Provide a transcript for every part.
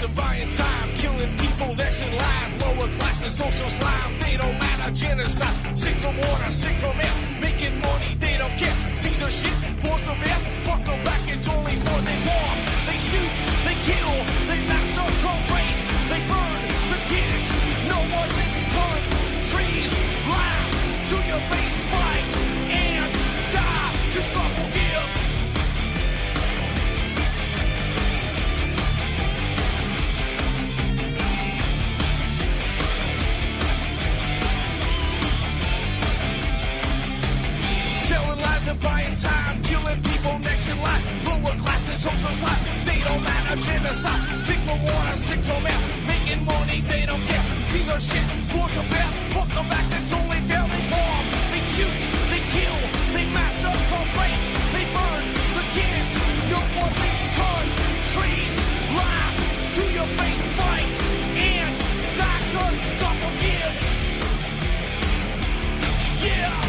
and buying time, killing people next in line. Lower classes, social slime, they don't matter. Genocide, sick from water, sick from air. Making money, they don't care. Caesar shit, force of air. Fuck them back, it's only for they war. They shoot, they kill, they massacre, rape. They burn the kids, no one leaves countries. Laugh to your face, fight and die, 'cause God forgives. Selling lies and buying time, killing people next in line. Lower classes, social slime, they don't matter. Genocide, sick from water, sick from air. Making money, they don't care. See the shit, force of air. Fuck them back, that's only fair. They bomb, they shoot, they kill, they massacre, rape. They burn the kids, no one leaves countries. Lie to your face, fight and die, 'cause God forgives. Yeah.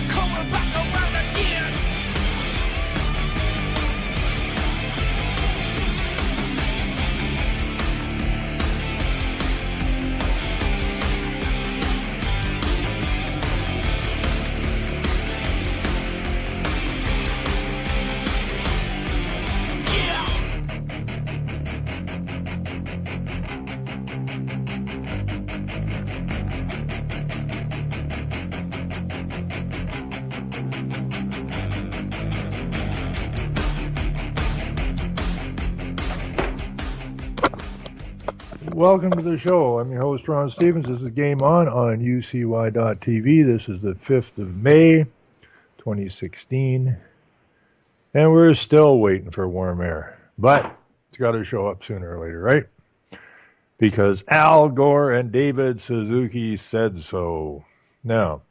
Coming back around again. Welcome to the show. I'm your host, Ron Stevens. This is Game On UCY.TV. This is the 5th of May, 2016. And we're still waiting for warm air. But it's got to show up sooner or later, right? Because Al Gore and David Suzuki said so. Now,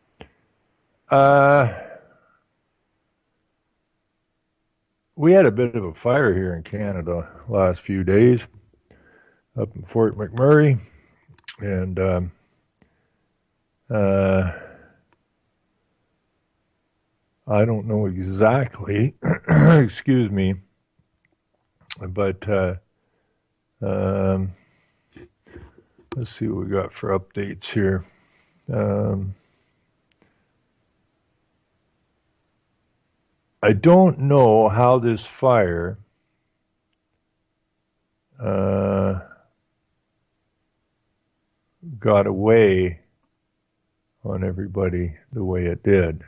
we had a bit of a fire here in Canada last few days, up in Fort McMurray, and I don't know exactly, excuse me, but let's see what we got for updates here. I don't know how this fire got away on everybody the way it did.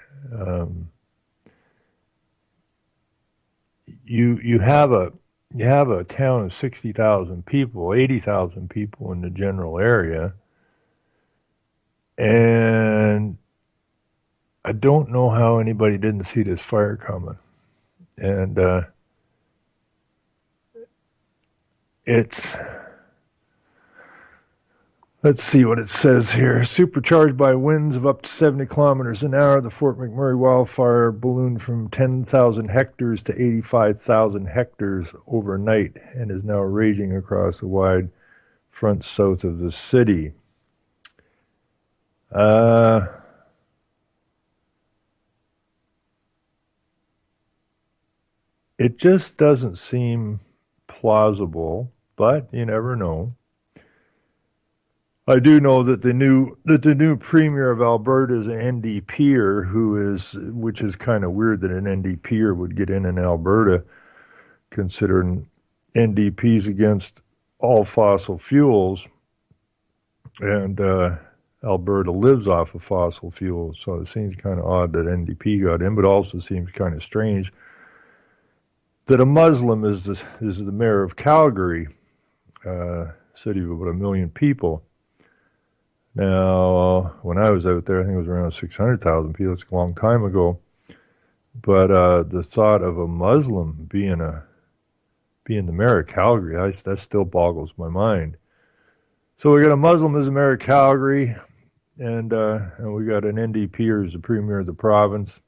You have a town of 60,000 people, 80,000 people in the general area, and I don't know how anybody didn't see this fire coming. And let's see what it says here. Supercharged by winds of up to 70 kilometers an hour, the Fort McMurray wildfire ballooned from 10,000 hectares to 85,000 hectares overnight and is now raging across the wide front south of the city. It just doesn't seem plausible, but you never know. I do know that the new premier of Alberta is an NDPer which is kind of weird that an NDPer would get in Alberta, considering NDP's against all fossil fuels, and Alberta lives off of fossil fuels, so it seems kind of odd that NDP got in, but also seems kind of strange that a Muslim is the mayor of Calgary, city of about 1 million people. Now, when I was out there, I think it was around 600,000 people. It's a long time ago. But the thought of a Muslim being the mayor of Calgary, that still boggles my mind. So we got a Muslim as the mayor of Calgary, and we got an NDP as the premier of the province.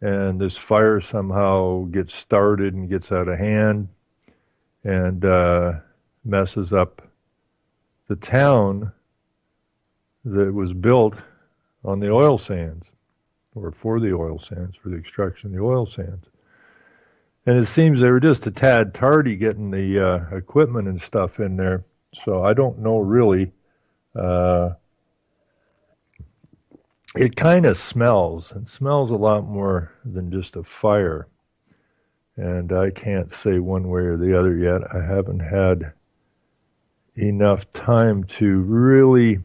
And this fire somehow gets started and gets out of hand and messes up the town that was built on the oil sands, or for the oil sands, for the extraction of the oil sands. And it seems they were just a tad tardy getting the equipment and stuff in there. So I don't know really. Uh, it kind of smells. It smells a lot more than just a fire. And I can't say one way or the other yet. I haven't had enough time to really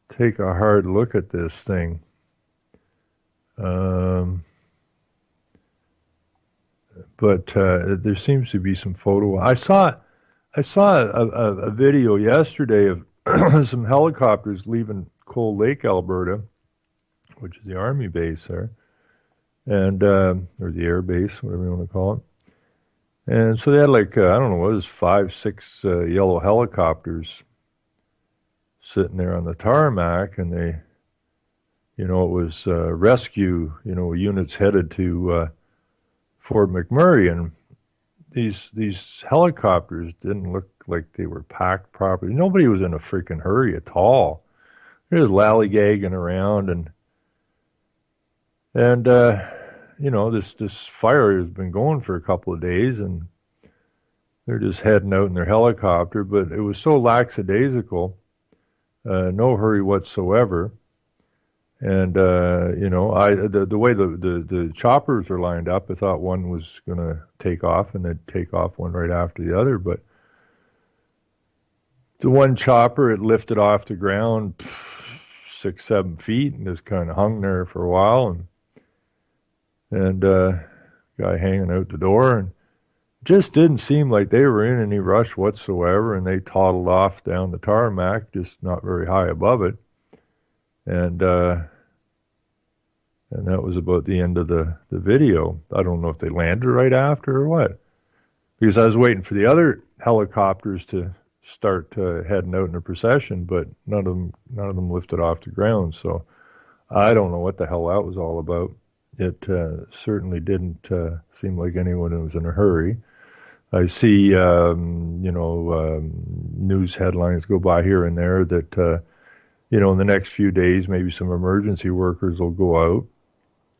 take a hard look at this thing. But there seems to be some photo. I saw a video yesterday of some helicopters leaving Cold Lake, Alberta, which is the army base there, and or the air base, whatever you want to call it. And so they had like I don't know what it was, 5, 6 yellow helicopters sitting there on the tarmac, and they, it was rescue, units headed to Fort McMurray, and these helicopters didn't look like they were packed properly. Nobody was in a freaking hurry at all. They're just lollygagging around, and this fire has been going for a couple of days, and they're just heading out in their helicopter. But it was so lackadaisical, no hurry whatsoever. And the way the choppers are lined up, I thought one was going to take off, and they'd take off one right after the other. But the one chopper, it lifted off the ground 6, 7 feet, and just kind of hung there for a while, and guy hanging out the door, and just didn't seem like they were in any rush whatsoever, and they toddled off down the tarmac, just not very high above it. And that was about the end of the video. I don't know if they landed right after or what, because I was waiting for the other helicopters to start heading out in a procession, but none of them lifted off the ground. So I don't know what the hell that was all about. It certainly didn't seem like anyone was in a hurry. I see, news headlines go by here and there that. In the next few days, maybe some emergency workers will go out.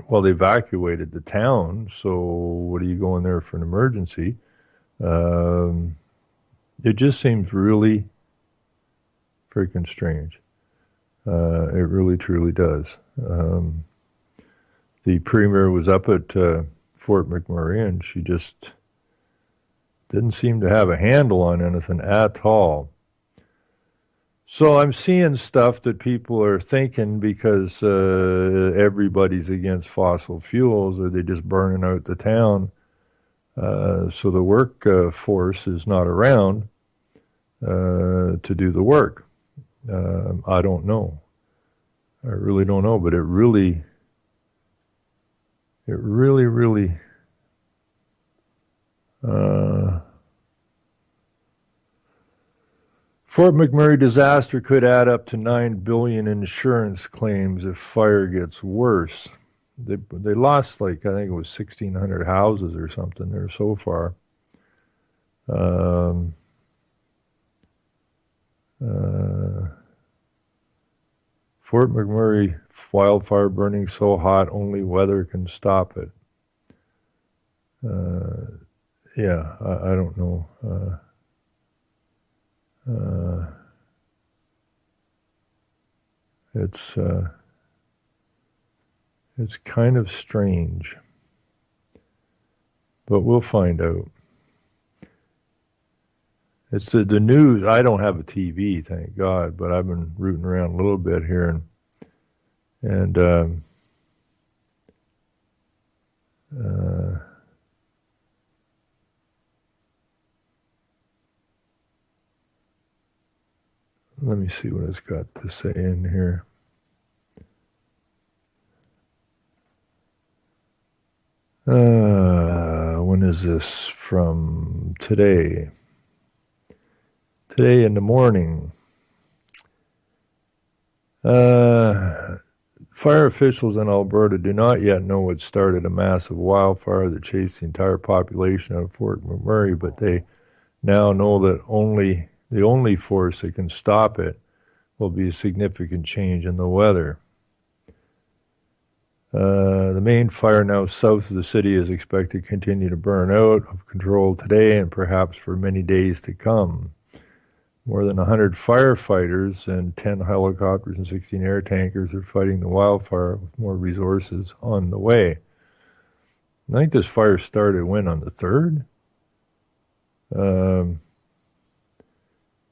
Well, they evacuated the town, so what are you going there for an emergency? It just seems really freaking strange. It really, truly does. The premier was up at Fort McMurray, and she just didn't seem to have a handle on anything at all. So I'm seeing stuff that people are thinking because everybody's against fossil fuels, or they're just burning out the town. So the workforce is not around to do the work. I don't know. I really don't know, but it really Fort McMurray disaster could add up to $9 billion in insurance claims if fire gets worse. They lost, like, I think it was 1,600 houses or something there so far. Fort McMurray wildfire burning so hot only weather can stop it. I don't know. It's kind of strange, but we'll find out. It's the news. I don't have a TV, thank God, but I've been rooting around a little bit here, and let me see what it's got to say in here. When is this from? Today. Today in the morning. Fire officials in Alberta do not yet know what started a massive wildfire that chased the entire population of Fort McMurray, but they now know that the only force that can stop it will be a significant change in the weather. The main fire now south of the city is expected to continue to burn out of control today and perhaps for many days to come. More than 100 firefighters and 10 helicopters and 16 air tankers are fighting the wildfire with more resources on the way. I think this fire started when, on the 3rd?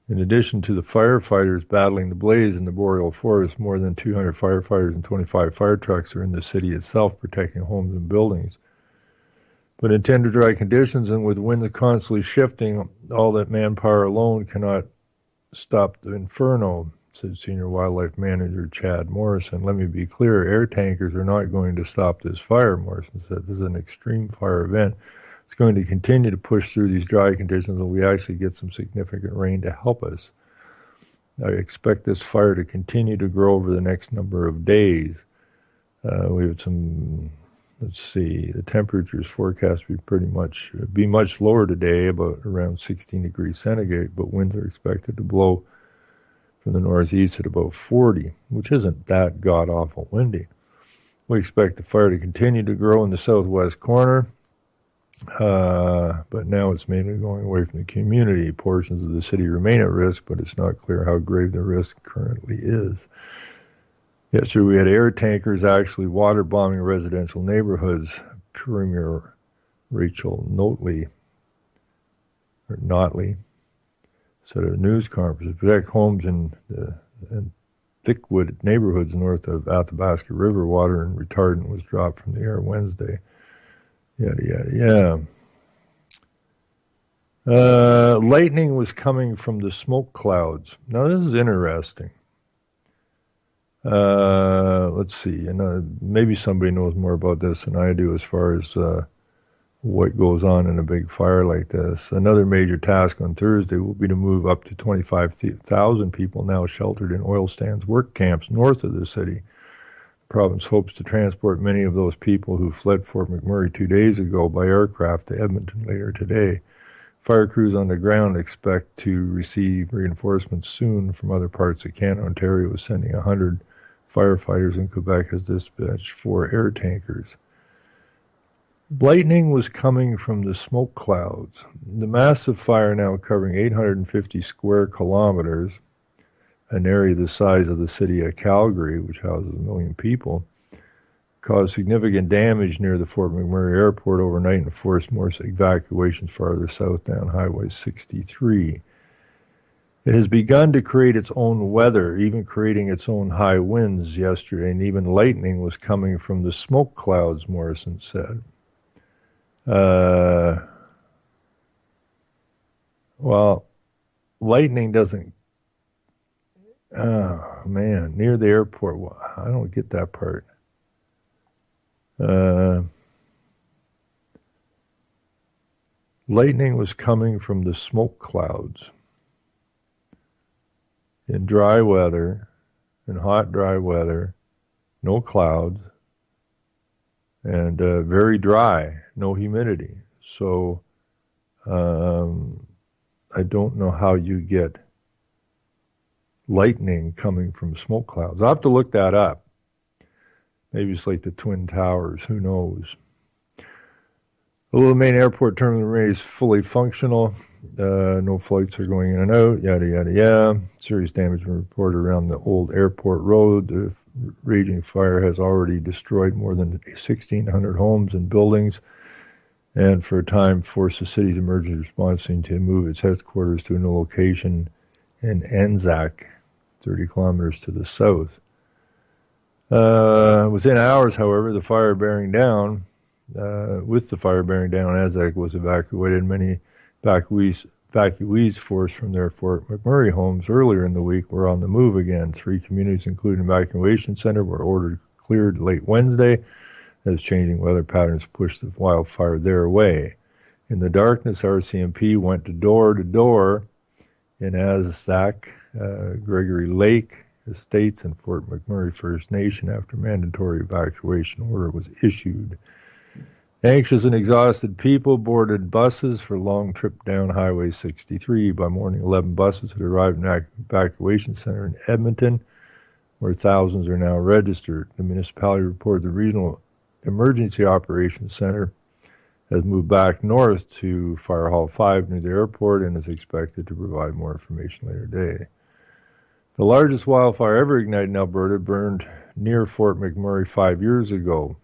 In addition to the firefighters battling the blaze in the boreal forest, more than 200 firefighters and 25 fire trucks are in the city itself protecting homes and buildings. But in tender dry conditions and with winds constantly shifting, all that manpower alone cannot stop the inferno, said Senior Wildlife Manager Chad Morrison. Let me be clear, air tankers are not going to stop this fire, Morrison said. This is an extreme fire event. It's going to continue to push through these dry conditions until we actually get some significant rain to help us. I expect this fire to continue to grow over the next number of days. We have some, let's see, the temperatures forecast to be much lower today, about around 16 degrees centigrade, but winds are expected to blow from the northeast at about 40, which isn't that god-awful windy. We expect the fire to continue to grow in the southwest corner, but now it's mainly going away from the community. Portions of the city remain at risk, but it's not clear how grave the risk currently is. Yesterday we had air tankers actually water bombing residential neighborhoods. Premier Rachel Notley said at a news conference, protect homes in thickwood neighborhoods north of Athabasca River. Water and retardant was dropped from the air Wednesday. Lightning was coming from the smoke clouds. Now this is interesting. Let's see. Maybe somebody knows more about this than I do as far as what goes on in a big fire like this. Another major task on Thursday will be to move up to 25,000 people now sheltered in oil sands work camps north of the city. The province hopes to transport many of those people who fled Fort McMurray 2 days ago by aircraft to Edmonton later today. Fire crews on the ground expect to receive reinforcements soon from other parts of Canada. Ontario is sending 100 firefighters, and Quebec has dispatched 4 air tankers. Lightning was coming from the smoke clouds. The massive fire, now covering 850 square kilometers, an area the size of the city of Calgary, which houses 1 million people, caused significant damage near the Fort McMurray Airport overnight and forced more evacuations farther south down Highway 63. It has begun to create its own weather, even creating its own high winds yesterday, and even lightning was coming from the smoke clouds, Morrison said. Well, lightning doesn't, near the airport, well, I don't get that part. Lightning was coming from the smoke clouds. In dry weather, in hot, dry weather, no clouds, and very dry, no humidity. So I don't know how you get lightning coming from smoke clouds. I'll have to look that up. Maybe it's like the Twin Towers, who knows. Although the main airport terminal remains fully functional, no flights are going in and out, yada, yada, yada. Serious damage was reported around the old airport road. The raging fire has already destroyed more than 1,600 homes and buildings, and for a time forced the city's emergency response team to move its headquarters to a new location in Anzac, 30 kilometers to the south. Within hours, however, with the fire bearing down, Anzac was evacuated. Many evacuees forced from their Fort McMurray homes earlier in the week were on the move again. 3 communities, including an evacuation center, were ordered cleared late Wednesday as changing weather patterns pushed the wildfire their way. In the darkness, RCMP went door to door in Anzac, Gregory Lake Estates, and Fort McMurray First Nation after mandatory evacuation order was issued. Anxious and exhausted people boarded buses for a long trip down Highway 63. By morning, 11 buses had arrived in an evacuation center in Edmonton, where thousands are now registered. The municipality reported the Regional Emergency Operations Center has moved back north to Fire Hall 5 near the airport and is expected to provide more information later today. The largest wildfire ever ignited in Alberta burned near Fort McMurray 5 years ago.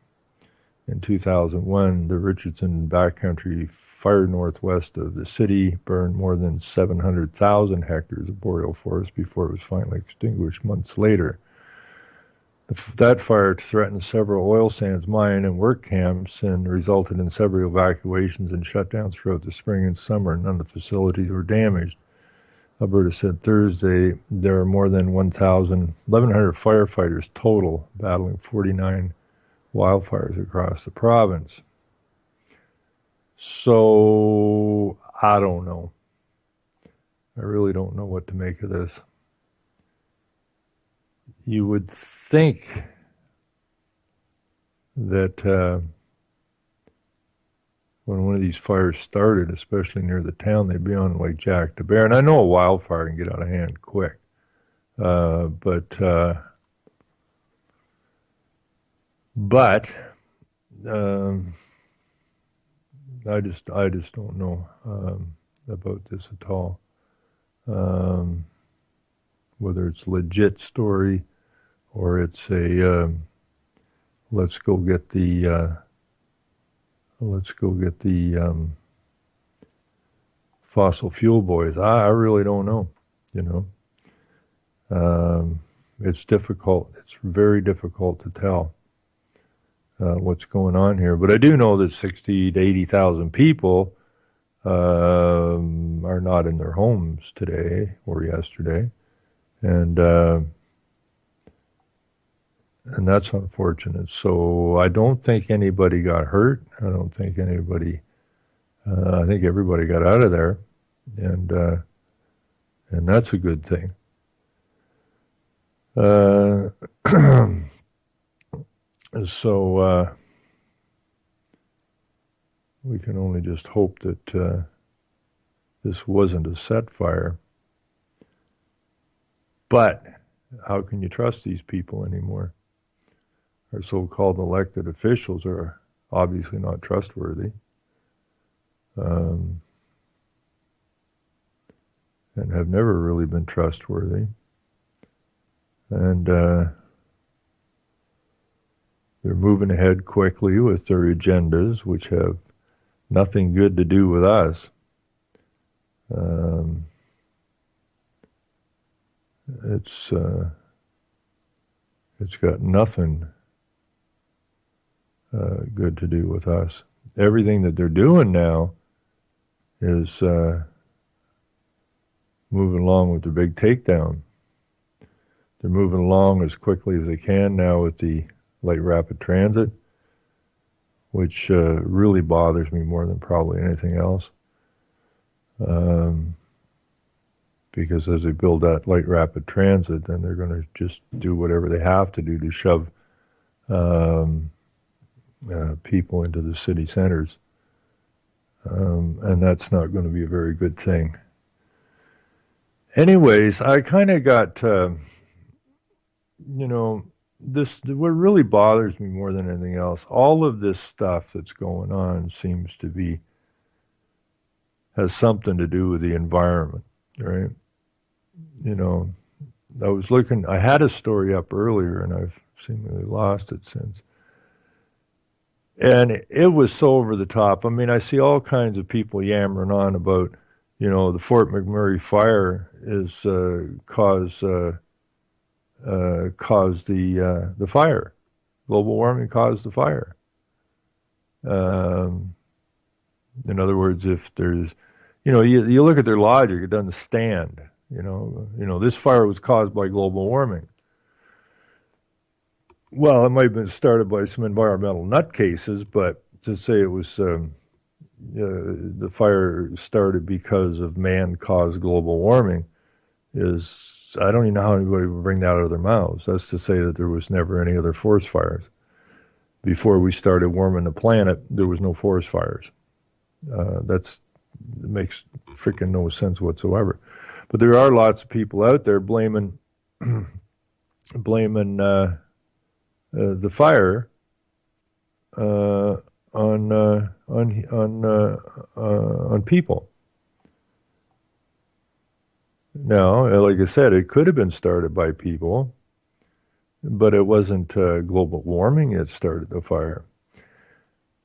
In 2001, the Richardson Backcountry Fire northwest of the city burned more than 700,000 hectares of boreal forest before it was finally extinguished months later. That fire threatened several oil sands mine and work camps and resulted in several evacuations and shutdowns throughout the spring and summer. None of the facilities were damaged. Alberta said Thursday there are more than 1,100 firefighters total battling 49 wildfires across the province. So, I don't know. I really don't know what to make of this. You would think that when one of these fires started, especially near the town, they'd be on like Jack the Bear. And I know a wildfire can get out of hand quick. But I just don't know about this at all. Whether it's a legit story or it's a let's go get the fossil fuel boys. I really don't know. It's difficult. It's very difficult to tell what's going on here. But I do know that 60 to 80,000 people are not in their homes today or yesterday, and that's unfortunate. So I don't think anybody got hurt. I don't think anybody. I think everybody got out of there, and that's a good thing. So we can only just hope that this wasn't a set fire. But how can you trust these people anymore? Our so-called elected officials are obviously not trustworthy. And have never really been trustworthy. And they're moving ahead quickly with their agendas, which have nothing good to do with us. It's got nothing good to do with us. Everything that they're doing now is moving along with the big takedown. They're moving along as quickly as they can now with the light rapid transit, which really bothers me more than probably anything else. Because as they build that light rapid transit, then they're going to just do whatever they have to do to shove people into the city centers. And that's not going to be a very good thing. Anyways, I kind of got, what really bothers me more than anything else, all of this stuff that's going on seems to has something to do with the environment, right? I had a story up earlier and I've seemingly lost it since. And it was so over the top. I mean, I see all kinds of people yammering on about, the Fort McMurray fire is caused the fire. Global warming caused the fire. In other words, if there's, you look at their logic, it doesn't stand. This fire was caused by global warming. Well, it might have been started by some environmental nutcases, but to say it was the fire started because of man-caused global warming is, I don't even know how anybody would bring that out of their mouths. That's to say that there was never any other forest fires. Before we started warming the planet, there was no forest fires. It makes freaking no sense whatsoever. But there are lots of people out there blaming blaming the fire uh, on people. Now, like I said, it could have been started by people, but it wasn't global warming that started the fire.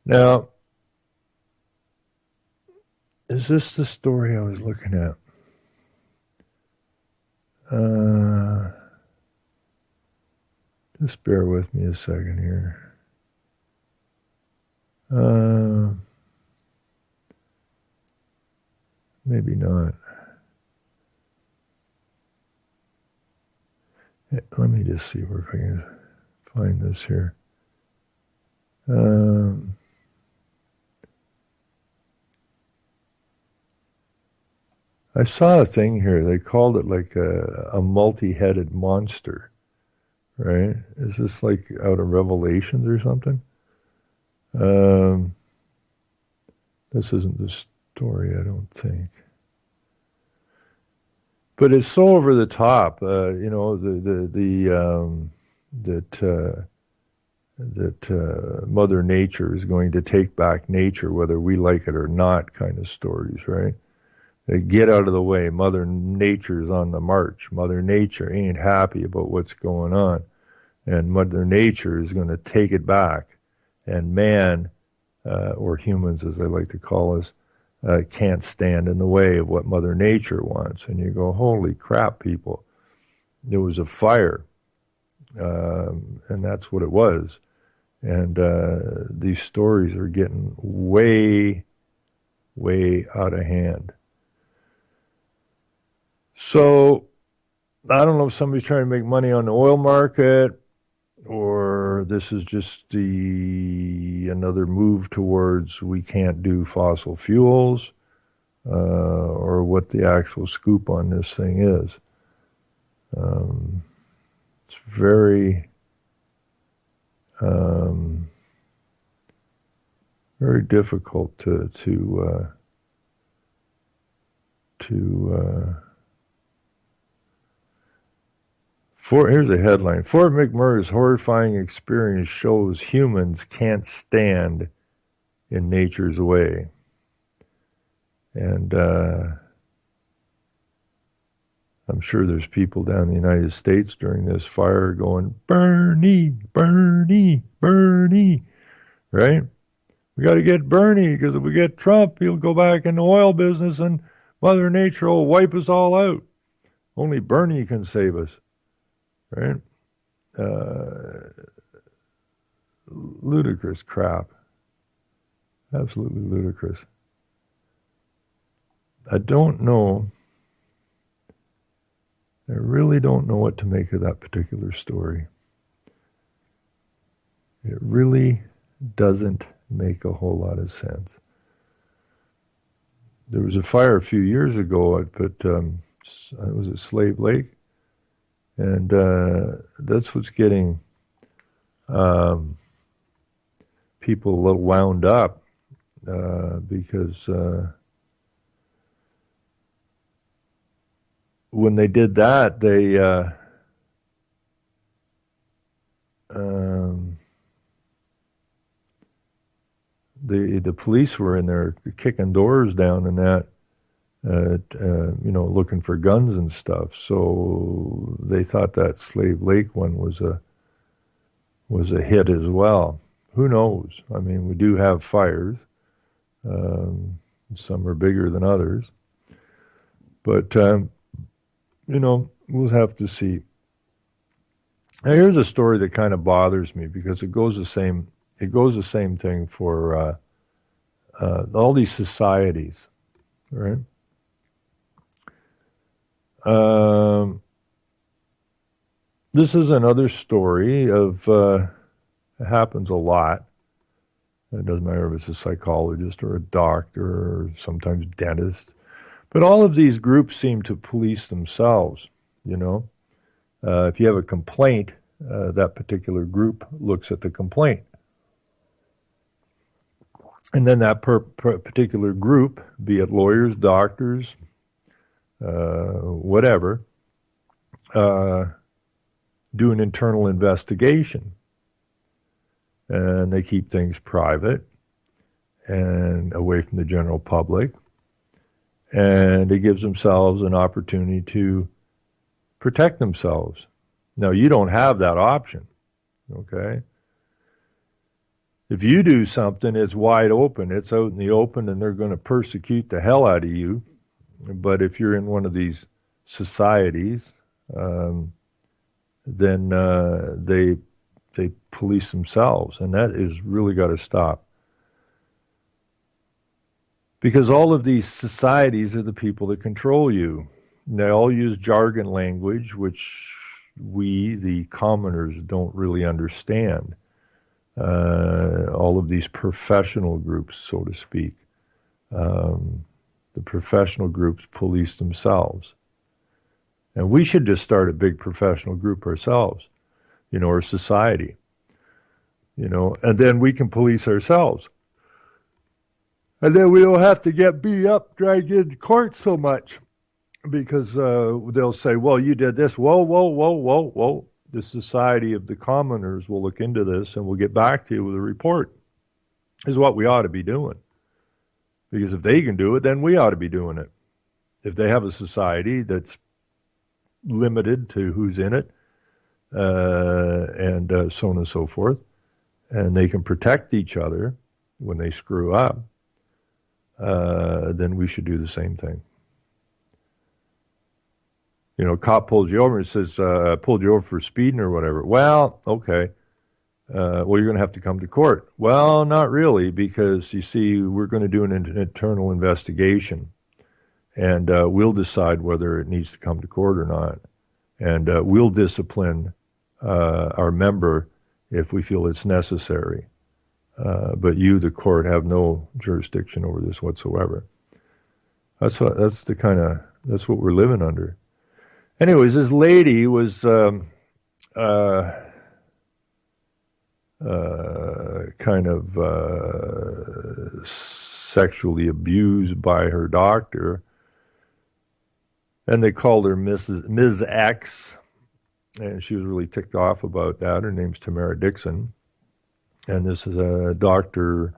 Now, is this the story I was looking at? Just bear with me a second here. Maybe not. Let me just see if I can find this here. I saw a thing here. They called it like a multi-headed monster, right? Is this like out of Revelations or something? This isn't the story, I don't think. But it's so over the top, you know, that Mother Nature is going to take back nature, whether we like it or not, kind of stories, right? They get out of the way. Mother Nature's on the march. Mother Nature ain't happy about what's going on, and Mother Nature is going to take it back. And man, or humans, as they like to call us, can't stand in the way of what Mother Nature wants. And you go, holy crap, people. There was a fire, and that's what it was. And these stories are getting way, way out of hand. So I don't know if somebody's trying to make money on the oil market, or this is just another move towards we can't do fossil fuels, or what the actual scoop on this thing is. It's very, very difficult to here's a headline. Fort McMurray's horrifying experience shows humans can't stand in nature's way. And I'm sure there's people down in the United States during this fire going, Bernie, Bernie, Bernie, right? We got to get Bernie, because if we get Trump, he'll go back in the oil business and Mother Nature will wipe us all out. Only Bernie can save us. Right? Ludicrous crap. Absolutely ludicrous. I don't know. I really don't know what to make of that particular story. It really doesn't make a whole lot of sense. There was a fire a few years ago at was it Slave Lake? And that's what's getting people a little wound up, because when they did that, the police were in there kicking doors down and that. Looking for guns and stuff. So they thought that Slave Lake one was a hit as well. Who knows? I mean, we do have fires. Some are bigger than others. But, we'll have to see. Now, here's a story that kind of bothers me, because it goes the same thing for all these societies, right? This is another story of, it happens a lot. It doesn't matter if it's a psychologist or a doctor or sometimes dentist. But all of these groups seem to police themselves, If you have a complaint, that particular group looks at the complaint. And then that particular group, be it lawyers, doctors, whatever, do an internal investigation. And they keep things private and away from the general public. And it gives themselves an opportunity to protect themselves. Now, you don't have that option, okay? If you do something, it's wide open. It's out in the open, and they're going to persecute the hell out of you. But if you're in one of these societies, then they police themselves, and that is really got to stop. Because all of these societies are the people that control you. They all use jargon language, which we, the commoners, don't really understand. All of these professional groups, so to speak. The professional groups police themselves. And we should just start a big professional group ourselves, or society, and then we can police ourselves. And then we don't have to get beat up, dragged into court so much, because they'll say, well, you did this. Whoa. The Society of the Commoners will look into this and we'll get back to you with a report, is what we ought to be doing. Because if they can do it, then we ought to be doing it. If they have a society that's limited to who's in it, and so on and so forth, and they can protect each other when they screw up, then we should do the same thing. A cop pulls you over and says, pulled you over for speeding or whatever. Well, okay. You're going to have to come to court. Well, not really, because you see, we're going to do an internal investigation, and we'll decide whether it needs to come to court or not. And we'll discipline our member if we feel it's necessary. But you, the court, have no jurisdiction over this whatsoever. That's what we're living under. Anyways, this lady was kind of sexually abused by her doctor, and they called her Ms. X, and she was really ticked off about that. Her name's Tamara Dixon, and this is a doctor.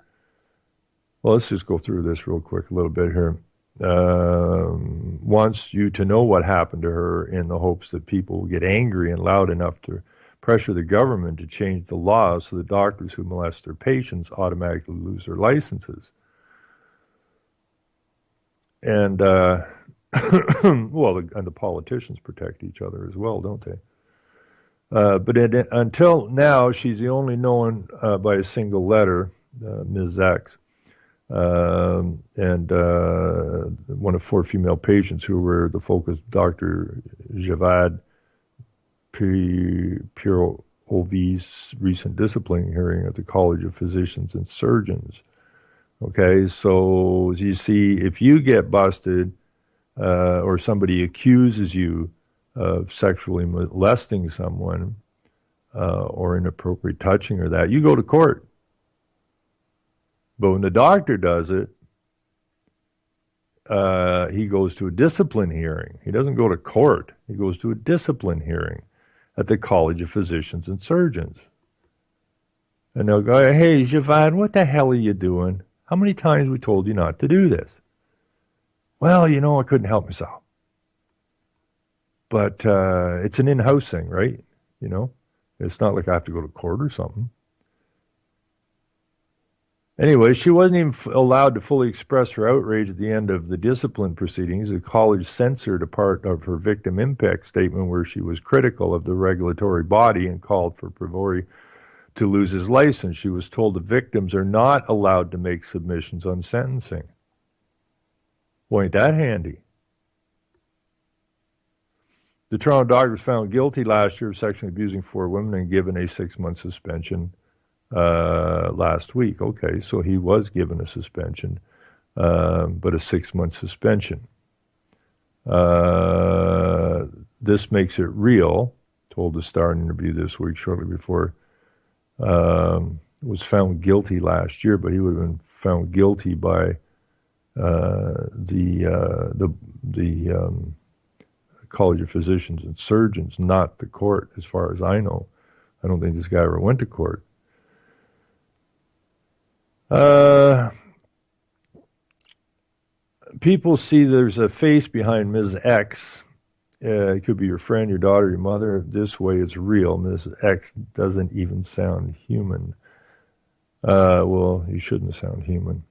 Well, let's just go through this real quick a little bit here. Wants you to know what happened to her in the hopes that people will get angry and loud enough to pressure the government to change the laws so the doctors who molest their patients automatically lose their licenses. And, and the politicians protect each other as well, don't they? But until now, she's the only known by a single letter, Ms. X. And one of 4 female patients who were the focus of Dr. Javad Pirovi's recent discipline hearing at the College of Physicians and Surgeons. Okay, so you see, if you get busted or somebody accuses you of sexually molesting someone or inappropriate touching or that, you go to court. But when the doctor does it, he goes to a discipline hearing. He doesn't go to court. He goes to a discipline hearing at the College of Physicians and Surgeons. And they'll go, hey, Javad, what the hell are you doing? How many times we told you not to do this? Well, I couldn't help myself. But it's an in-house thing, right? It's not like I have to go to court or something. Anyway, she wasn't even allowed to fully express her outrage at the end of the discipline proceedings. The college censored a part of her victim impact statement where she was critical of the regulatory body and called for Pivori to lose his license. She was told the victims are not allowed to make submissions on sentencing. Boy, ain't that handy. The Toronto doctor was found guilty last year of sexually abusing 4 women and given a 6-month suspension last week. Okay, so he was given a suspension, but a 6-month suspension. This makes it real, told the Star in an interview this week shortly before. Was found guilty last year, but he would have been found guilty by the College of Physicians and Surgeons, not the court, as far as I know. I don't think this guy ever went to court. People see there's a face behind Ms. X. It could be your friend, your daughter, your mother. This way it's real. Ms. X doesn't even sound human. Well, you shouldn't sound human.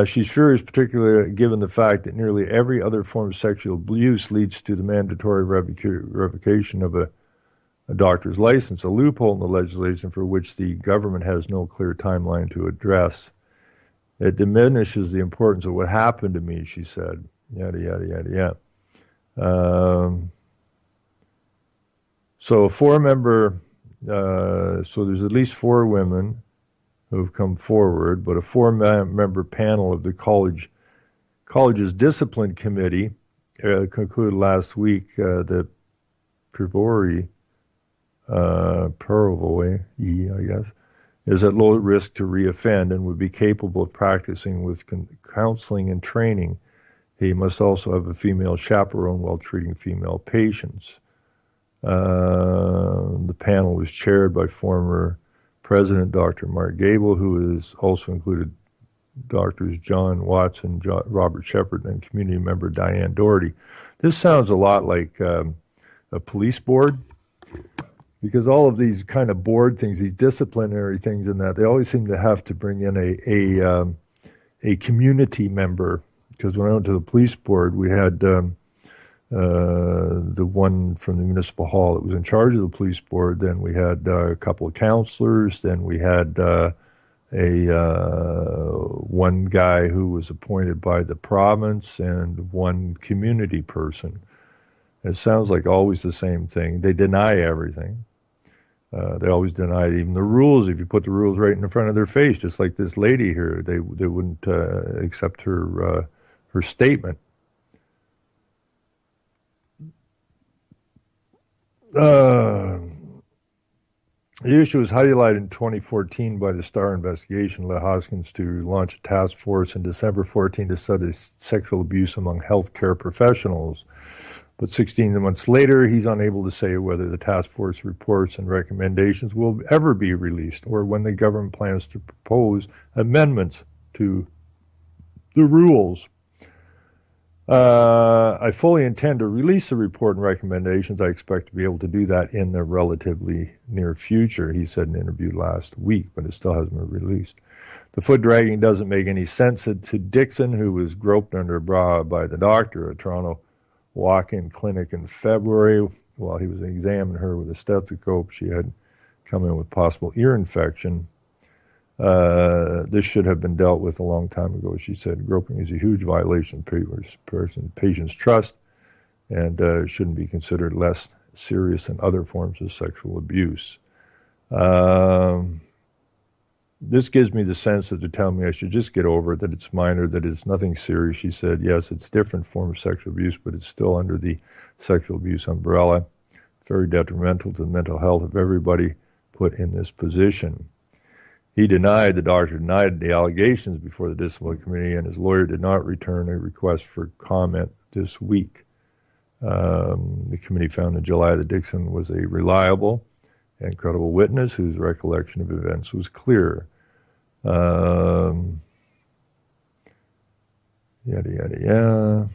She's furious, particularly given the fact that nearly every other form of sexual abuse leads to the mandatory revocation of a doctor's license, a loophole in the legislation for which the government has no clear timeline to address. It diminishes the importance of what happened to me, she said. Yada, yada, yada, yada. So a four-member, so there's at least four women who have come forward, but a four-member panel of the college's discipline committee concluded last week that Pervoy, I guess, is at low risk to reoffend and would be capable of practicing with counseling and training. He must also have a female chaperone while treating female patients. The panel was chaired by former President Dr. Mark Gable, who has also included Doctors John Watson, Robert Shepard, and community member Diane Doherty. This sounds a lot like a police board, because all of these kind of board things, these disciplinary things and that, they always seem to have to bring in a community member. Because when I went to the police board, we had the one from the municipal hall that was in charge of the police board. Then we had a couple of counselors. Then we had one guy who was appointed by the province and one community person. It sounds like always the same thing. They deny everything. They always deny even the rules. If you put the rules right in front of their face, just like this lady here, they wouldn't accept her statement. The issue was highlighted in 2014 by the Starr investigation, led Hoskins to launch a task force in December 14 to study sexual abuse among healthcare professionals. But 16 months later, he's unable to say whether the task force reports and recommendations will ever be released or when the government plans to propose amendments to the rules. I fully intend to release the report and recommendations. I expect to be able to do that in the relatively near future, he said in an interview last week, but it still hasn't been released. The foot dragging doesn't make any sense to Dixon, who was groped under a bra by the doctor at Toronto walk-in clinic in February. While he was examining her with a stethoscope, she had come in with possible ear infection. This should have been dealt with a long time ago, she said. Groping is a huge violation of patient's trust and shouldn't be considered less serious than other forms of sexual abuse. This gives me the sense that they're telling me I should just get over it, that it's minor, that it's nothing serious. She said, yes, it's a different form of sexual abuse, but it's still under the sexual abuse umbrella. It's very detrimental to the mental health of everybody put in this position. The doctor denied the allegations before the disciplinary committee, and his lawyer did not return a request for comment this week. The committee found in July that Dixon was a reliable and credible witness whose recollection of events was clear. Yada, yada, yada.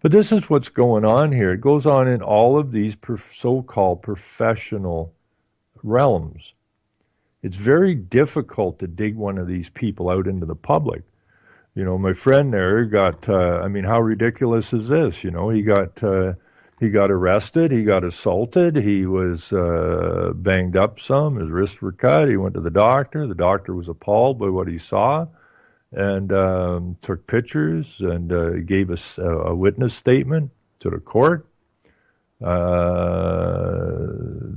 But this is what's going on here. It goes on in all of these so-called professional realms. It's very difficult to dig one of these people out into the public. You know, my friend there got, how ridiculous is this? You know, he got arrested, he got assaulted, he was banged up some, his wrists were cut, he went to the doctor was appalled by what he saw, and took pictures and gave us a witness statement to the court.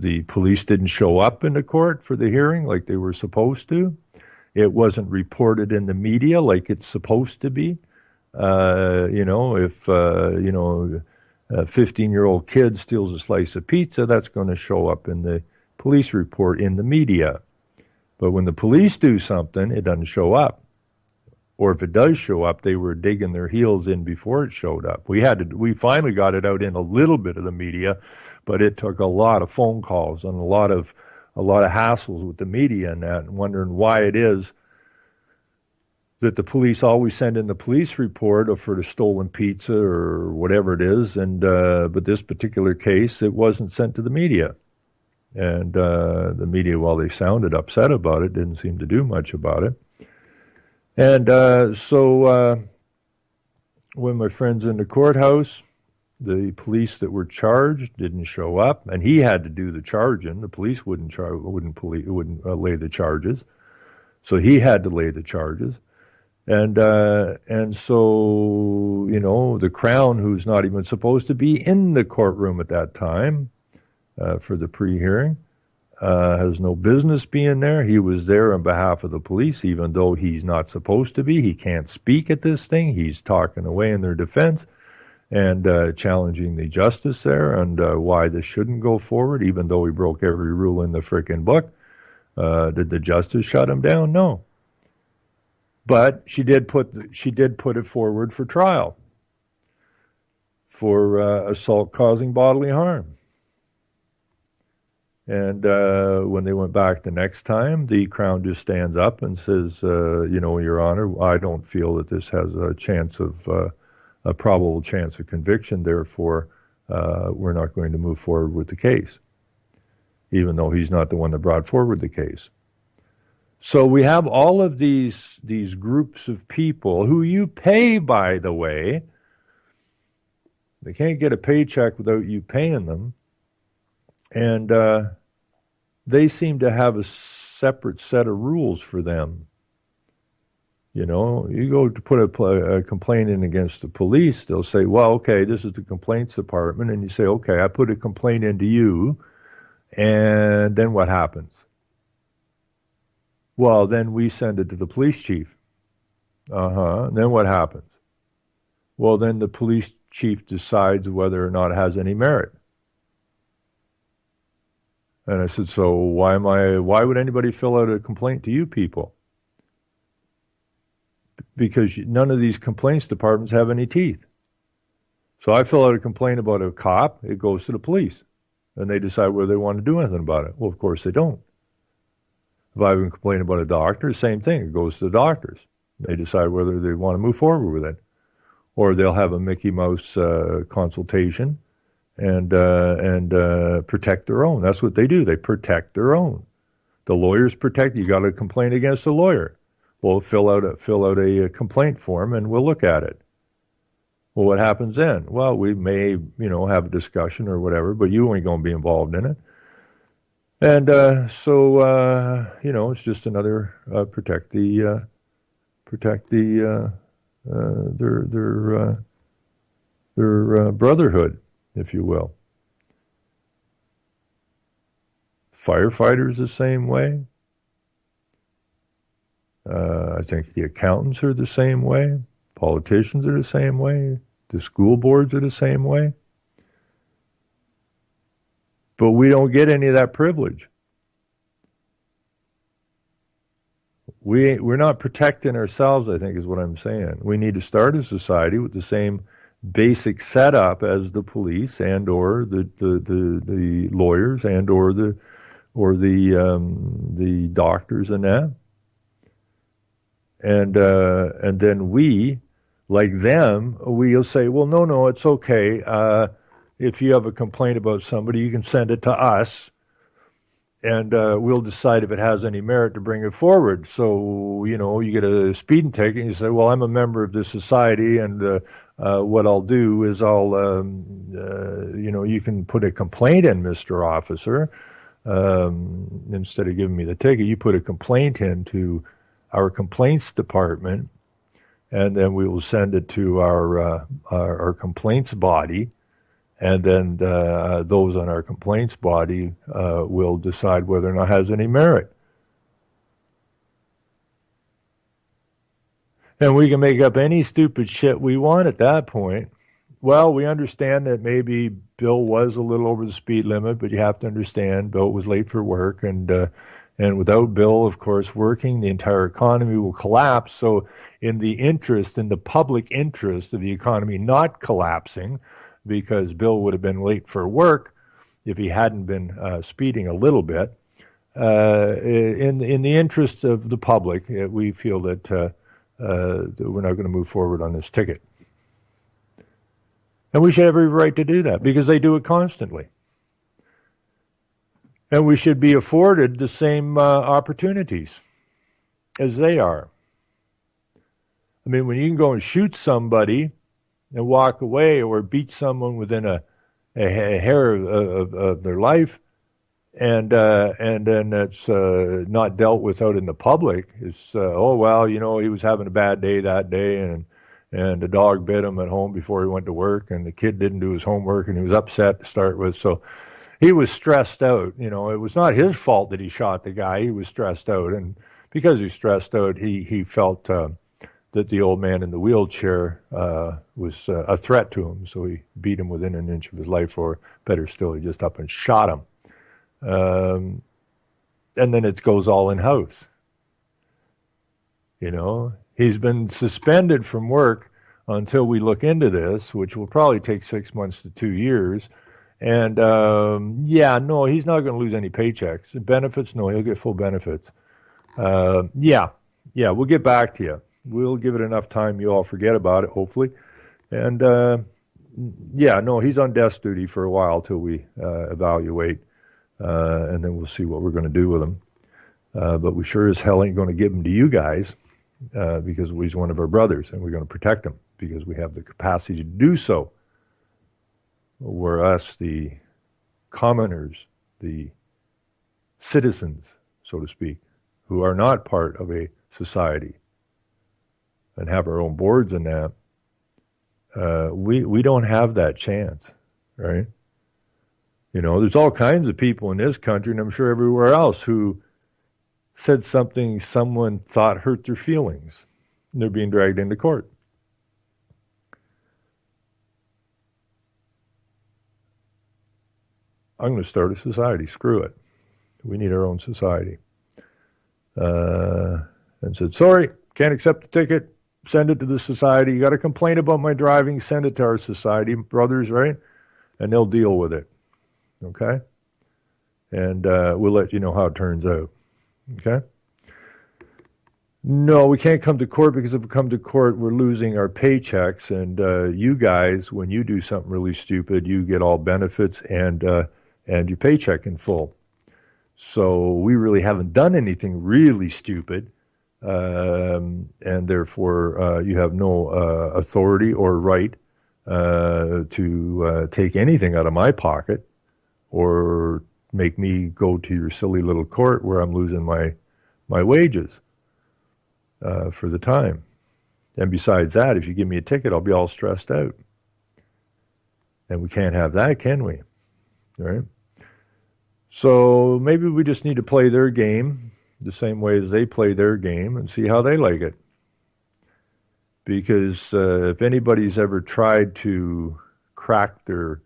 The police didn't show up in the court for the hearing like they were supposed to. It wasn't reported in the media like it's supposed to be. If a 15-year-old kid steals a slice of pizza, that's going to show up in the police report in the media. But when the police do something, it doesn't show up. or if it does show up, they were digging their heels in before it showed up. We finally got it out in a little bit of the media, but it took a lot of phone calls and a lot of hassles with the media and that, and wondering why it is that the police always send in the police report for the stolen pizza or whatever it is, and but this particular case, it wasn't sent to the media. And the media, while they sounded upset about it, didn't seem to do much about it. And so when my friend's in the courthouse, the police that were charged didn't show up, and he had to do the charging. The police wouldn't lay the charges, so he had to lay the charges. And so, you know, the Crown, who's not even supposed to be in the courtroom at that time for the pre-hearing, has no business being there. He was there on behalf of the police, even though he's not supposed to be. He can't speak at this thing. He's talking away in their defense and challenging the justice there and why this shouldn't go forward, even though he broke every rule in the frickin' book. Did the justice shut him down? No. But she did put it forward for trial for assault causing bodily harm. And when they went back the next time, the Crown just stands up and says, you know, Your Honor, I don't feel that this has a probable chance of conviction. Therefore, we're not going to move forward with the case, even though he's not the one that brought forward the case. So we have all of these groups of people who you pay, by the way. They can't get a paycheck without you paying them. And they seem to have a separate set of rules for them. You know, you go to put a complaint in against the police, they'll say, well, okay, this is the complaints department. And you say, okay, I put a complaint into you. And then what happens? Well, then we send it to the police chief. And then what happens? Well, then the police chief decides whether or not it has any merit. And I said, so why would anybody fill out a complaint to you people? Because none of these complaints departments have any teeth. So I fill out a complaint about a cop, it goes to the police, and they decide whether they want to do anything about it. Well, of course they don't. If I have a complaint about a doctor, same thing, it goes to the doctors. They decide whether they want to move forward with it. Or they'll have a Mickey Mouse consultation and protect their own. That's what they do. They protect their own. The lawyers protect. You got a complaint against a lawyer. Well, fill out a complaint form and we'll look at it. Well, what happens then? Well, we may, have a discussion or whatever, but you ain't going to be involved in it. And it's just another protect their brotherhood, if you will. Firefighters the same way. I think the accountants are the same way. Politicians are the same way. The school boards are the same way. But we don't get any of that privilege. We're not protecting ourselves, I think, is what I'm saying. We need to start a society with the same basic setup as the police and or the lawyers and or the doctors and that. And then we, like them, we'll say, well, no, it's okay. If you have a complaint about somebody, you can send it to us, and we'll decide if it has any merit to bring it forward. So, you get a speeding ticket, and you say, well, I'm a member of this society, and what I'll do is you can put a complaint in, Mr. Officer. Instead of giving me the ticket, you put a complaint into our complaints department, and then we will send it to our complaints body. And then those on our complaints body will decide whether or not it has any merit. And we can make up any stupid shit we want at that point. Well, we understand that maybe Bill was a little over the speed limit, but you have to understand Bill was late for work, and And without Bill, of course, working, the entire economy will collapse. So, in the public interest of the economy not collapsing, because Bill would have been late for work if he hadn't been speeding a little bit, in the interest of the public, we feel that we're not going to move forward on this ticket. And we should have every right to do that because they do it constantly. And we should be afforded the same opportunities as they are. I mean, when you can go and shoot somebody and walk away or beat someone within a hair of their life, and then it's not dealt with out in the public. It's oh well, you know, he was having a bad day that day, and the dog bit him at home before he went to work, and the kid didn't do his homework, and he was upset to start with. So he was stressed out. You know, it was not his fault that he shot the guy. He was stressed out, and because he's stressed out, he felt that the old man in the wheelchair was a threat to him. So he beat him within an inch of his life, or better still, he just up and shot him. And then it goes all in house. You know, he's been suspended from work until we look into this, which will probably take 6 months to 2 years. And yeah, no, he's not going to lose any paychecks. Benefits, no, he'll get full benefits. Yeah, we'll get back to you. We'll give it enough time you all forget about it, hopefully. And yeah, no, he's on desk duty for a while till we evaluate, and then we'll see what we're going to do with him. But we sure as hell ain't going to give him to you guys because he's one of our brothers, and we're going to protect him because we have the capacity to do so. We're us, the commoners, the citizens, so to speak, who are not part of a society and have our own boards and that, we don't have that chance, right? You know, there's all kinds of people in this country, and I'm sure everywhere else, who said something someone thought hurt their feelings, and they're being dragged into court. I'm going to start a society. Screw it. We need our own society. And said, sorry, can't accept the ticket. Send it to the society. You got to complain about my driving. Send it to our society, brothers, right? And they'll deal with it. Okay? And we'll let you know how it turns out. Okay? No, we can't come to court because if we come to court, we're losing our paychecks. And you guys, when you do something really stupid, you get all benefits and your paycheck in full. So we really haven't done anything really stupid. And therefore, you have no authority or right to take anything out of my pocket or make me go to your silly little court where I'm losing my wages for the time. And besides that, if you give me a ticket, I'll be all stressed out. And we can't have that, can we? All right? So maybe we just need to play their game the same way as they play their game and see how they like it. Because if anybody's ever tried to crack their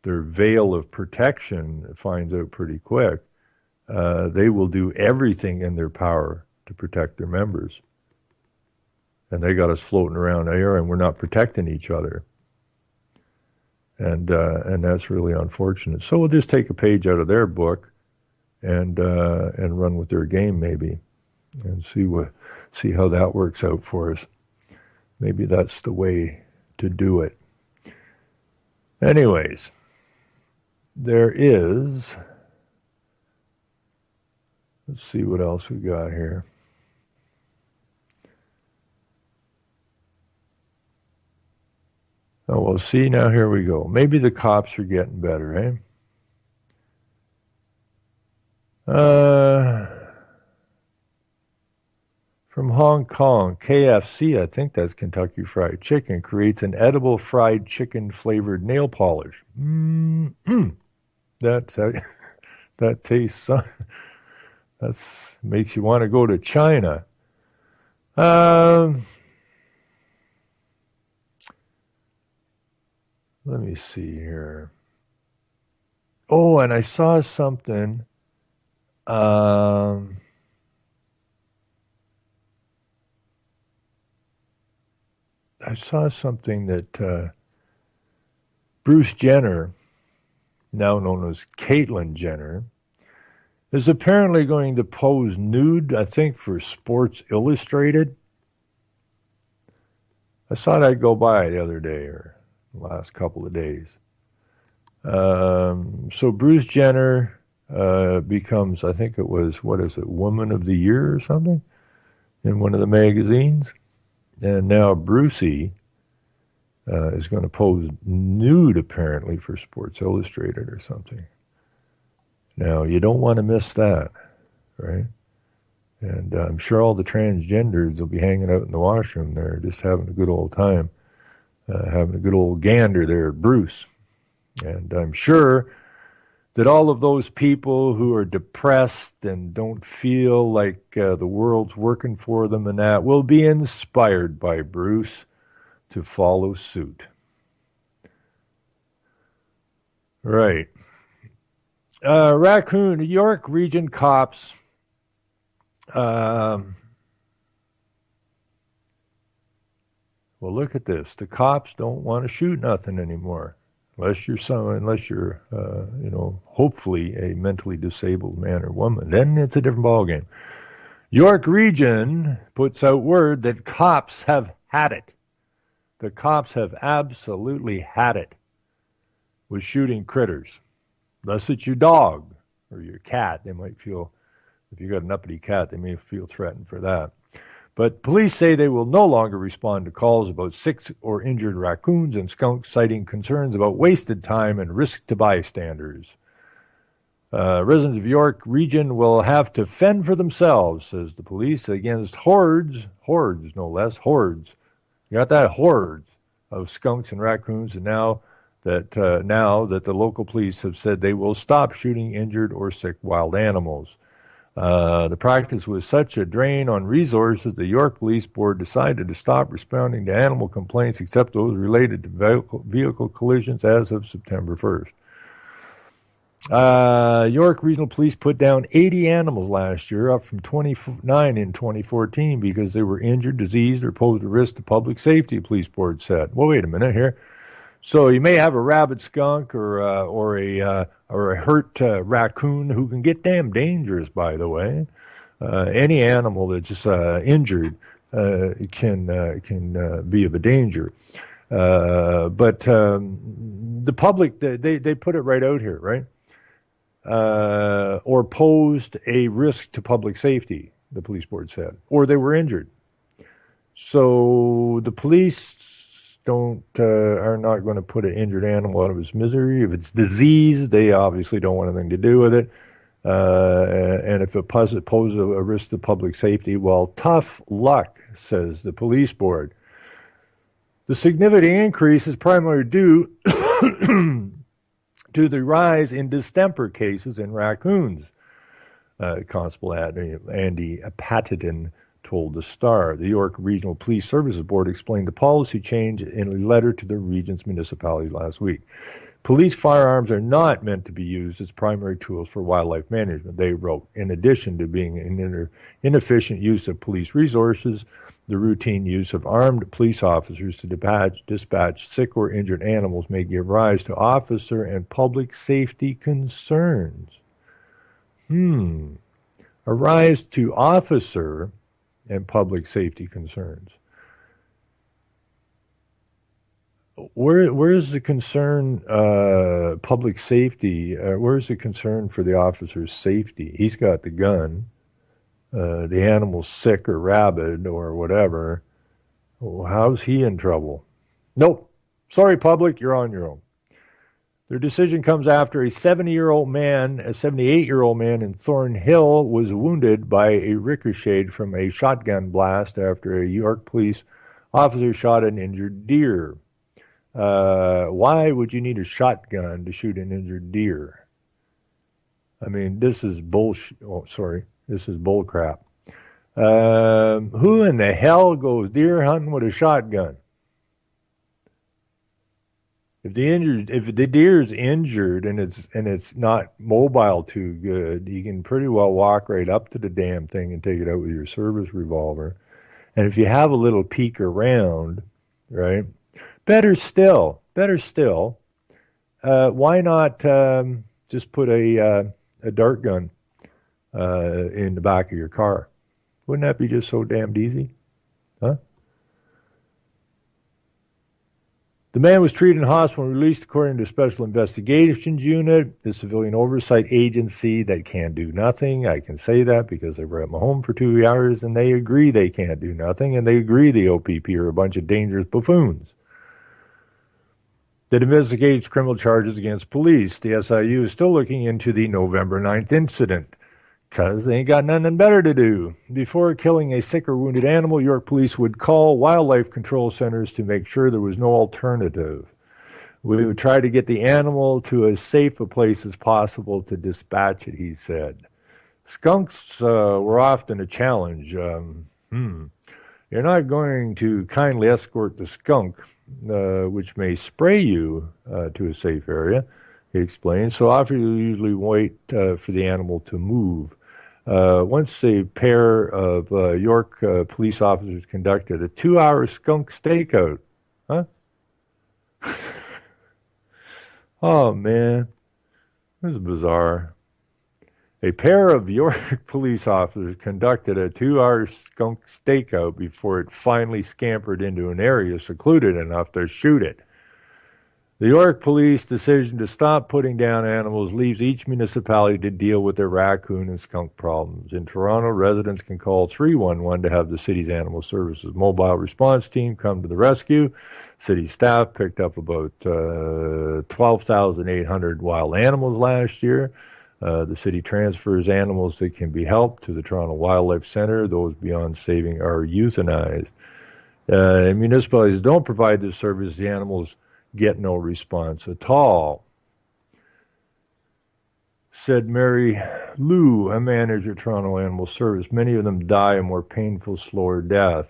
veil of protection, it finds out pretty quick. They will do everything in their power to protect their members. And they got us floating around there, and we're not protecting each other. And that's really unfortunate. So we'll just take a page out of their book and run with their game maybe, and see how that works out for us. Maybe that's the way to do it. Anyways, there is. Let's see what else we got here. Oh, well, see, now here we go. Maybe the cops are getting better, eh? From Hong Kong, KFC, I think that's Kentucky Fried Chicken, creates an edible fried chicken flavored nail polish. That tastes, that makes you want to go to China. Let me see here. Oh, and I saw something. Um, I saw something that Bruce Jenner, now known as Caitlyn Jenner, is apparently going to pose nude, I think, for Sports Illustrated. I saw that go by the other day or the last couple of days. So Bruce Jenner becomes, I think it was, what is it, Woman of the Year or something in one of the magazines. And now Brucey is going to pose nude, apparently, for Sports Illustrated or something. Now, you don't want to miss that, right? And I'm sure all the transgenders will be hanging out in the washroom there, just having a good old time, having a good old gander there at Bruce. And I'm sure that all of those people who are depressed and don't feel like the world's working for them and that will be inspired by Bruce to follow suit. Right. Raccoon, New York region cops well, look at this. The cops don't want to shoot nothing anymore, unless you're hopefully a mentally disabled man or woman. Then it's a different ballgame. York Region puts out word that cops have had it. The cops have absolutely had it with shooting critters. Unless it's your dog or your cat, they might feel, if you got an uppity cat, they may feel threatened for that. But police say they will no longer respond to calls about sick or injured raccoons and skunks, citing concerns about wasted time and risk to bystanders. Residents of York Region will have to fend for themselves, says the police, against hordes no less, hordes. You got that? Hordes of skunks and raccoons, and now that the local police have said they will stop shooting injured or sick wild animals. The practice was such a drain on resources, the York Police Board decided to stop responding to animal complaints except those related to vehicle collisions as of September 1st. York Regional Police put down 80 animals last year, up from 29 in 2014, because they were injured, diseased, or posed a risk to public safety, the police board said. Well, wait a minute here. So you may have a rabid skunk or a hurt raccoon who can get damn dangerous, by the way. Any animal that's just injured can be of a danger. But the public, they put it right out here, right? Or posed a risk to public safety, the police board said, or they were injured. So the police are not going to put an injured animal out of his misery. If it's diseased, they obviously don't want anything to do with it. And if it poses a risk to public safety, well, tough luck, says the police board. The significant increase is primarily due to the rise in distemper cases in raccoons. Constable Andy Patidon told the Star. The York Regional Police Services Board explained the policy change in a letter to the region's municipalities last week. Police firearms are not meant to be used as primary tools for wildlife management, they wrote. In addition to being an inefficient use of police resources, the routine use of armed police officers to dispatch sick or injured animals may give rise to officer and public safety concerns. A rise to officer and public safety concerns. Where's the concern, public safety? Where's the concern for the officer's safety? He's got the gun. The animal's sick or rabid or whatever. Well, how's he in trouble? Nope. Sorry, public, you're on your own. Their decision comes after a 78-year-old man in Thornhill was wounded by a ricochet from a shotgun blast after a York police officer shot an injured deer. Why would you need a shotgun to shoot an injured deer? I mean, this is bullshit. Oh, sorry. This is bull crap. Who in the hell goes deer hunting with a shotgun? If the deer's injured and it's not mobile too good, you can pretty well walk right up to the damn thing and take it out with your service revolver. And if you have a little peek around, right? Better still, why not just put a dart gun in the back of your car? Wouldn't that be just so damned easy? Huh? The man was treated in hospital and released according to Special Investigations Unit, the civilian oversight agency that can do nothing. I can say that because they were at my home for 2 hours and they agree they can't do nothing, and they agree the OPP are a bunch of dangerous buffoons that investigates criminal charges against police. The SIU is still looking into the November 9th incident because they ain't got nothing better to do. Before killing a sick or wounded animal, York police would call wildlife control centers to make sure there was no alternative. We would try to get the animal to as safe a place as possible to dispatch it, he said. Skunks were often a challenge. You're not going to kindly escort the skunk, which may spray you to a safe area, he explained. So often you usually wait for the animal to move. Once a pair of York police officers conducted a 2-hour skunk stakeout. Huh? Oh, man. This is bizarre. A pair of York police officers conducted a 2-hour skunk stakeout before it finally scampered into an area secluded enough to shoot it. The York police decision to stop putting down animals leaves each municipality to deal with their raccoon and skunk problems. In Toronto, residents can call 311 to have the city's animal services mobile response team come to the rescue. City staff picked up about 12,800 wild animals last year. The city transfers animals that can be helped to the Toronto Wildlife Centre. Those beyond saving are euthanized. Municipalities don't provide this service. The animals get no response at all, said Mary Lou, a manager at Toronto Animal Service. Many of them die a more painful, slower death.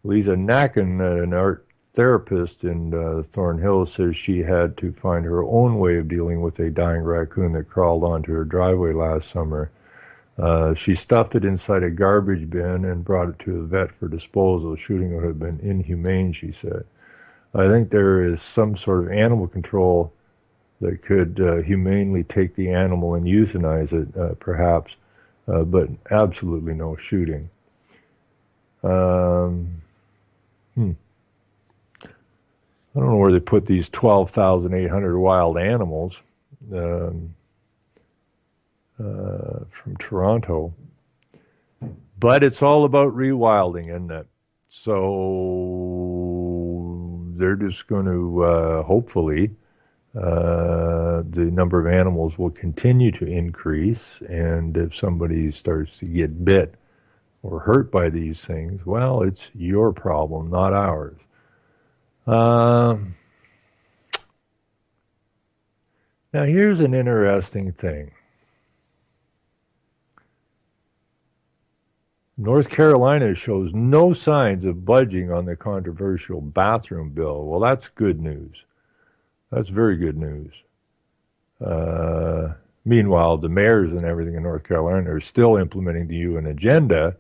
Lisa Nacken, an art therapist in Thornhill, says she had to find her own way of dealing with a dying raccoon that crawled onto her driveway last summer. She stuffed it inside a garbage bin and brought it to the vet for disposal. Shooting would have been inhumane, she said. I think there is some sort of animal control that could humanely take the animal and euthanize it, perhaps, but absolutely no shooting. I don't know where they put these 12,800 wild animals from Toronto, but it's all about rewilding, isn't it? So they're just going to, hopefully, the number of animals will continue to increase, and if somebody starts to get bit or hurt by these things, well, it's your problem, not ours. Now, here's an interesting thing. North Carolina shows no signs of budging on the controversial bathroom bill. Well, that's good news. That's very good news. Meanwhile, the mayors and everything in North Carolina are still implementing the UN agenda,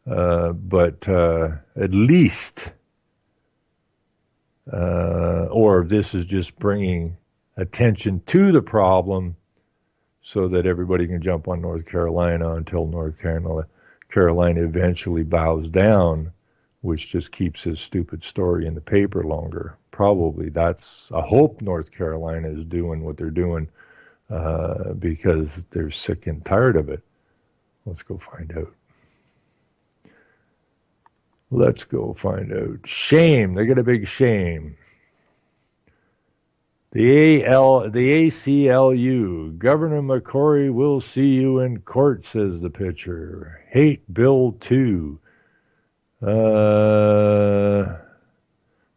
but at least, or this is just bringing attention to the problem so that everybody can jump on North Carolina until North Carolina eventually bows down, which just keeps his stupid story in the paper longer. Probably that's, I hope North Carolina is doing what they're doing because they're sick and tired of it. Let's go find out. Let's go find out. Shame. They got a big shame. The ACLU, Governor McCrory will see you in court, says the pitcher. Hate Bill 2.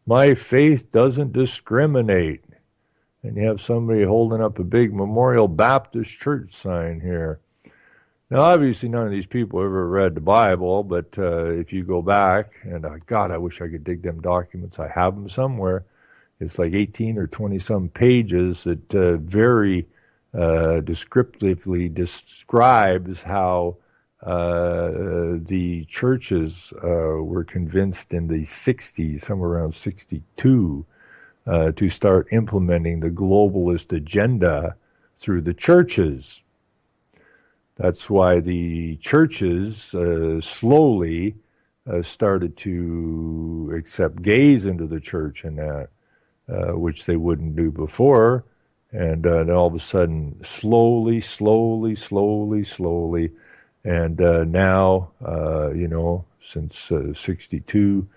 My faith doesn't discriminate. And you have somebody holding up a big Memorial Baptist Church sign here. Now, obviously, none of these people ever read the Bible, but if you go back, and God, I wish I could dig them documents. I have them somewhere. It's like 18 or 20 some pages that very descriptively describes how the churches were convinced in the 60s, somewhere around 62, to start implementing the globalist agenda through the churches. That's why the churches slowly started to accept gays into the church and that, which they wouldn't do before. And then all of a sudden, slowly, and now, since 62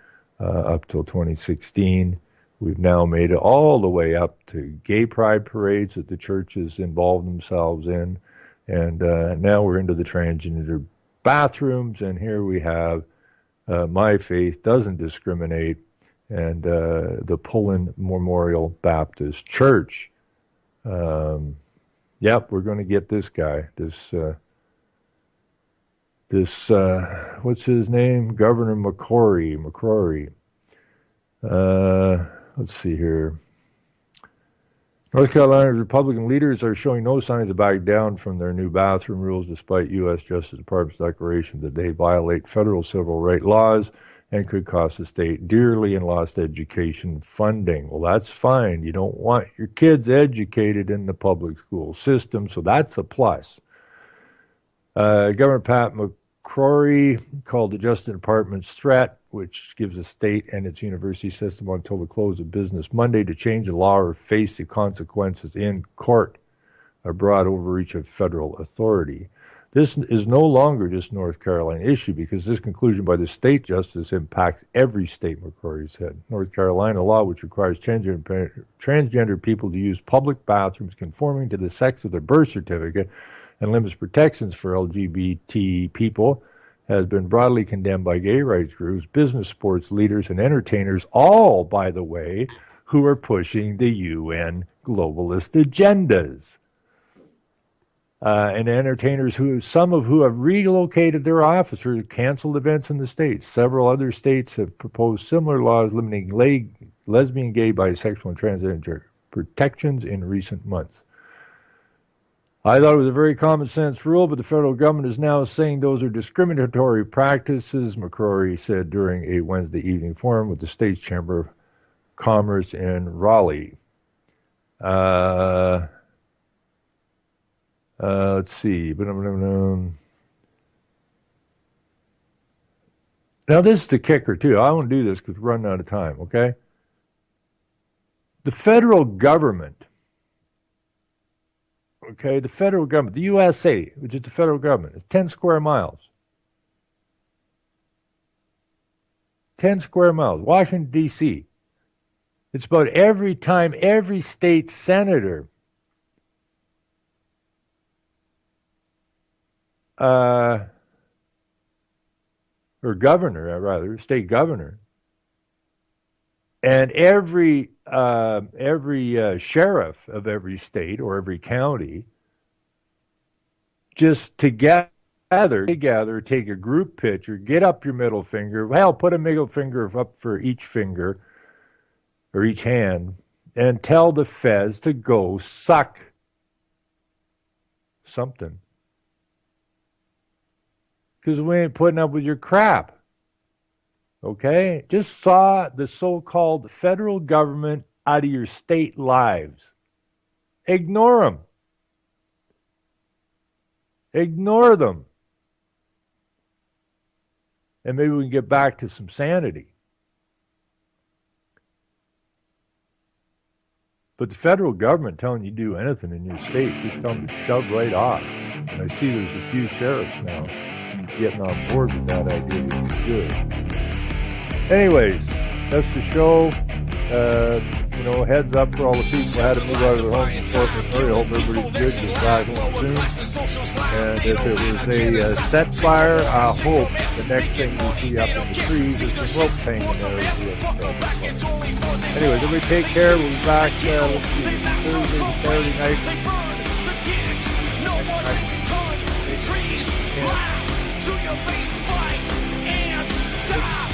up till 2016, we've now made it all the way up to gay pride parades that the churches involve themselves in. And now we're into the transgender bathrooms, and here we have My Faith Doesn't Discriminate and the Pullen Memorial Baptist Church. Yep, we're going to get this guy, this what's his name? Governor McCrory. Let's see here. North Carolina's Republican leaders are showing no signs of backing down from their new bathroom rules, despite U.S. Justice Department's declaration that they violate federal civil rights laws and could cost the state dearly in lost education funding. Well, that's fine. You don't want your kids educated in the public school system, so that's a plus. Governor Pat McCrory called the Justice Department's threat, which gives the state and its university system until the close of business Monday to change the law or face the consequences in court, a broad overreach of federal authority. This is no longer just North Carolina issue because this conclusion by the state justice impacts every state, McCrory said. North Carolina law, which requires transgender people to use public bathrooms conforming to the sex of their birth certificate and limits protections for LGBT people, has been broadly condemned by gay rights groups, business, sports leaders, and entertainers, all, by the way, who are pushing the UN globalist agendas. And entertainers some of who have relocated their office or canceled events in the states. Several other states have proposed similar laws limiting lesbian, gay, bisexual, and transgender protections in recent months. I thought it was a very common sense rule, but the federal government is now saying those are discriminatory practices, McCrory said during a Wednesday evening forum with the state's Chamber of Commerce in Raleigh. Let's see. Now, this is the kicker, too. I won't do this because we're running out of time, okay? The federal government, the USA, which is the federal government, is 10 square miles. 10 square miles. Washington, D.C. It's about every time every state senator or governor, rather, state governor, and every sheriff of every state or every county just together, take a group picture, get up your middle finger, put a middle finger up for each finger or each hand, and tell the feds to go suck something. Because we ain't putting up with your crap. Okay? Just saw the so-called federal government out of your state lives. Ignore them. Ignore them. And maybe we can get back to some sanity. But the federal government telling you to do anything in your state, just tell them to shove right off. And I see there's a few sheriffs now getting on board with that idea, which is good. Anyways, that's the show. Heads up for all the people who had to move out of their homes in Fort McMurray. I hope everybody's good. Get back home soon. And if it was a set fire, I hope the next thing we see up in the trees is some rope hanging there. Anyways, everybody take care. We'll be back, let's see, Thursday, Saturday night. To your face, fight and die.